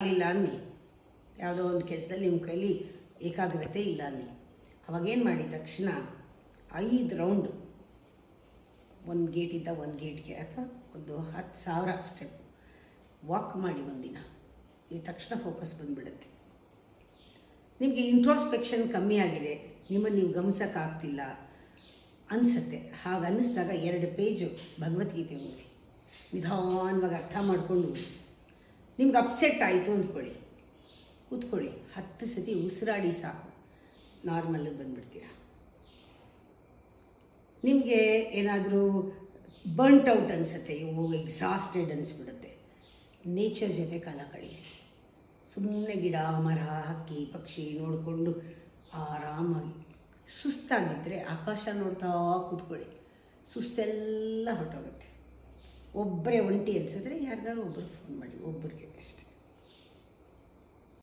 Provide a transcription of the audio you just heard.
ಇಲ್ಲ ಅನ್ನಿ, ಯಾವುದೋ ಒಂದು ಕೆಲಸದಲ್ಲಿ ನಿಮ್ಮ ಕೈಲಿ ಏಕಾಗ್ರತೆ ಇಲ್ಲ ಅನ್ನಿ. ಅವಾಗೇನು ಮಾಡಿ ತಕ್ಷಣ 5 ರೌಂಡು ಒಂದು ಗೇಟಿಂದ ಒಂದು ಗೇಟ್ಗೆ ಅಥವಾ ಒಂದು 10,000 ಸ್ಟೆಪ್ ವಾಕ್ ಮಾಡಿ ಒಂದಿನ. ಈ ತಕ್ಷಣ ಫೋಕಸ್ ಬಂದುಬಿಡುತ್ತೆ. ನಿಮಗೆ ಇಂಟ್ರೋಸ್ಪೆಕ್ಷನ್ ಕಮ್ಮಿ ಆಗಿದೆ, ನಿಮ್ಮನ್ನು ನೀವು ಗಮನಿಸೋಕ್ಕಾಗ್ತಿಲ್ಲ ಅನಿಸುತ್ತೆ. ಹಾಗೆ ಅನ್ನಿಸಿದಾಗ 2 ಪೇಜು ಭಗವದ್ಗೀತೆ ಓದಿ, ನಿಧಾನವಾಗಿ ಅರ್ಥ ಮಾಡಿಕೊಂಡು ನಿಮ್ಗೆ ಅಪ್ಸೆಟ್ ಆಯಿತು ಅಂದ್ಕೊಳ್ಳಿ, ಕೂತ್ಕೊಳ್ಳಿ, 10 ಸತಿ ಉಸಿರಾಡಿ ಸಾಕು, ನಾರ್ಮಲ್ಲಿಗೆ ಬಂದುಬಿಡ್ತೀರ. ನಿಮಗೆ ಏನಾದರೂ ಬರ್ನ್ಟ್ ಔಟ್ ಅನಿಸುತ್ತೆ, ಇವು ಎಕ್ಸಾಸ್ಟೆಡ್ ಅನಿಸ್ಬಿಡುತ್ತೆ, ನೇಚರ್ ಜೊತೆ ಕಾಲ ಕಳೆಯಿರಿ. ಸುಮ್ಮನೆ ಗಿಡ ಮರ ಹಕ್ಕಿ ಪಕ್ಷಿ ನೋಡಿಕೊಂಡು ಆರಾಮಾಗಿ. ಸುಸ್ತಾಗಿದ್ದರೆ ಆಕಾಶ ನೋಡ್ತಾ ಕೂತ್ಕೊಳ್ಳಿ, ಸುಸ್ತೆಲ್ಲ ಹೊರಟೋಗುತ್ತೆ. ಒಬ್ಬರೇ ಒಂಟಿ ಅನಿಸಿದ್ರೆ ಯಾರಿಗಾರು ಒಬ್ಬರು ಫೋನ್ ಮಾಡಿ, ಒಬ್ಬರಿಗೆ ಅಷ್ಟೆ.